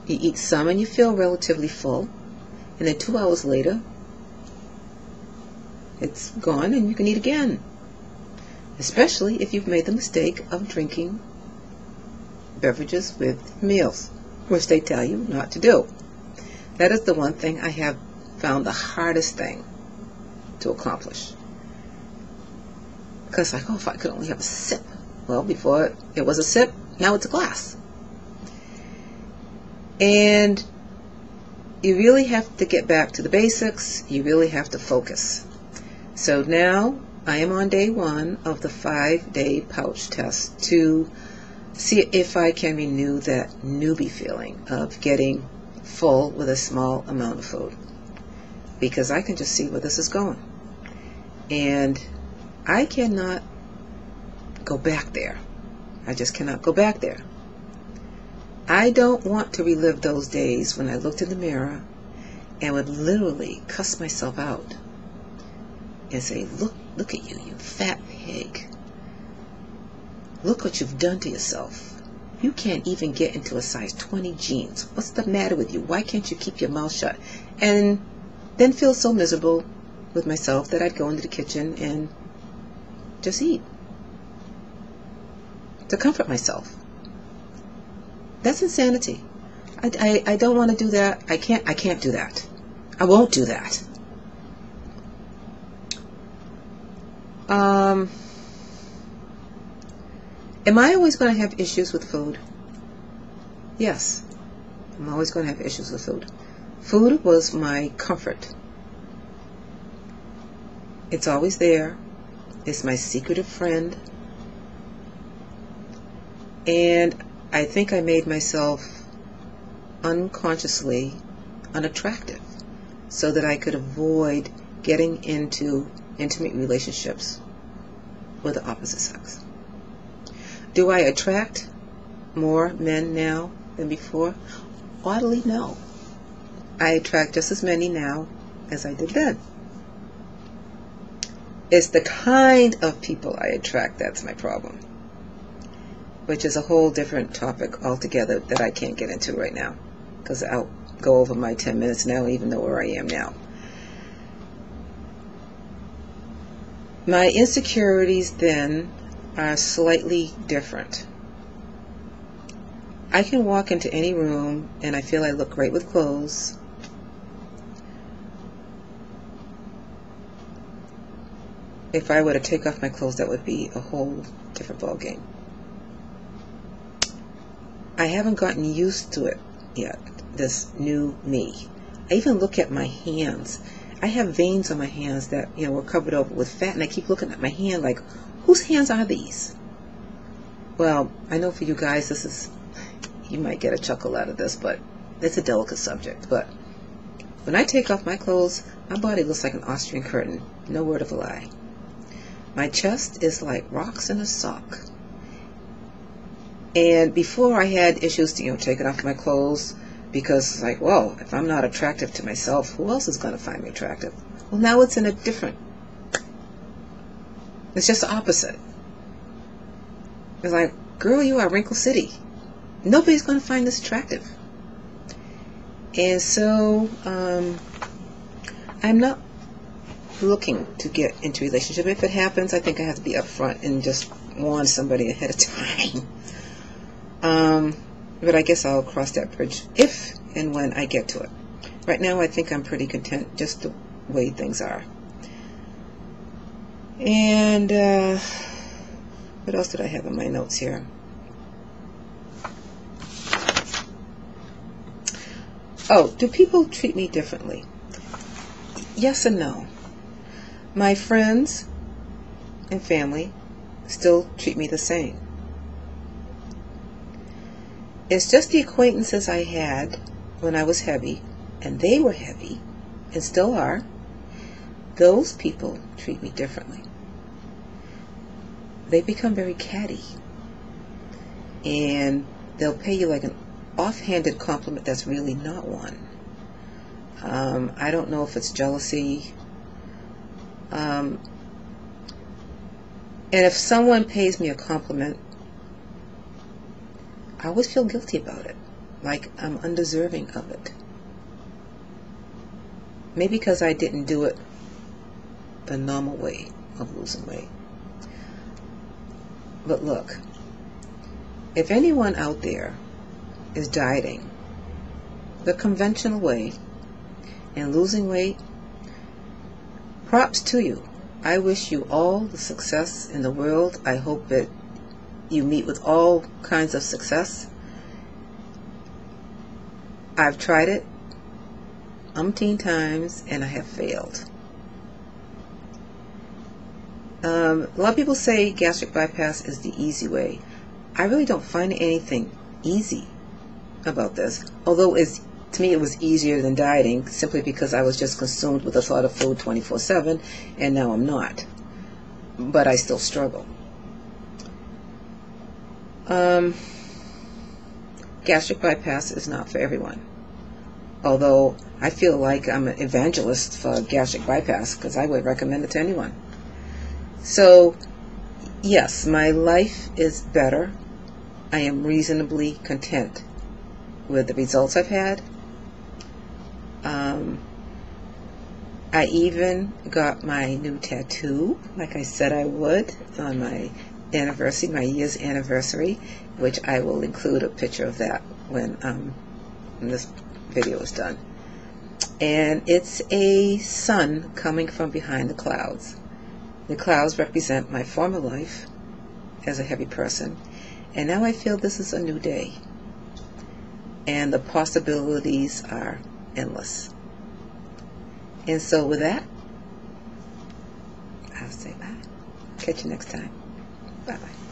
You eat some and you feel relatively full, and then 2 hours later, it's gone and you can eat again. Especially if you've made the mistake of drinking beverages with meals, which they tell you not to do. That is the one thing I have found the hardest thing to accomplish. Because like, oh, if I could only have a sip. Well, before it was a sip, now it's a glass. And you really have to get back to the basics. You really have to focus. So now I am on day 1 of the 5-day pouch test to see if I can renew that newbie feeling of getting full with a small amount of food. Because I can just see where this is going. And I cannot go back there. I just cannot go back there. I don't want to relive those days when I looked in the mirror and would literally cuss myself out and say, look at you, you fat pig. Look what you've done to yourself. You can't even get into a size 20 jeans. What's the matter with you? Why can't you keep your mouth shut? And then feel so miserable with myself that I'd go into the kitchen and just eat to comfort myself. That's insanity. I don't want to do that. I can't do that. I won't do that. Am I always going to have issues with food? Yes. I'm always going to have issues with food. Food was my comfort. It's always there. It's my secretive friend. And I think I made myself unconsciously unattractive so that I could avoid getting into intimate relationships with the opposite sex. Do I attract more men now than before? Oddly, no. I attract just as many now as I did then. It's the kind of people I attract that's my problem, which is a whole different topic altogether that I can't get into right now because I'll go over my 10 minutes now, even though where I am now. My insecurities then are slightly different. I can walk into any room and I feel I look great with clothes. If I were to take off my clothes, that would be a whole different ballgame. I haven't gotten used to it yet, this new me. I even look at my hands. I have veins on my hands that, were covered over with fat, and I keep looking at my hand like, whose hands are these? Well, I know for you guys, you might get a chuckle out of this, but it's a delicate subject. But when I take off my clothes, my body looks like an Austrian curtain. No word of a lie. My chest is like rocks in a sock. And before I had issues to, taking off my clothes because, like, well, if I'm not attractive to myself, who else is going to find me attractive? Well, now it's in a different. It's just the opposite. It's like, girl, you are Wrinkle City. Nobody's going to find this attractive. And so, I'm not looking to get into a relationship. If it happens, I think I have to be upfront and just warn somebody ahead of time. But I guess I'll cross that bridge if and when I get to it. Right now, I think I'm pretty content just the way things are. And what else did I have in my notes here? Oh, do people treat me differently? Yes and no. My friends and family still treat me the same. It's just the acquaintances I had when I was heavy, and they were heavy, and still are. Those people treat me differently. They become very catty, and they'll pay you like an offhanded compliment that's really not one. I don't know if it's jealousy. And if someone pays me a compliment, I always feel guilty about it like I'm undeserving of it. Maybe because I didn't do it the normal way of losing weight. But look, if anyone out there is dieting the conventional way and losing weight, props to you. I wish you all the success in the world. I hope that you meet with all kinds of success. I've tried it umpteen times and I have failed. A lot of people say gastric bypass is the easy way. I really don't find anything easy about this, although to me it was easier than dieting, simply because I was just consumed with the thought of food 24/7, and now I'm not. But I still struggle. Gastric bypass is not for everyone, although I feel like I'm an evangelist for gastric bypass because I would recommend it to anyone. So yes, my life is better. I am reasonably content with the results I've had. I even got my new tattoo, like I said I would, on my anniversary, my year's anniversary, which I will include a picture of that when this video is done. And it's a sun coming from behind the clouds. The clouds represent my former life as a heavy person, and now I feel this is a new day, and the possibilities are endless. And so with that, I'll say bye. Catch you next time. Bye-bye.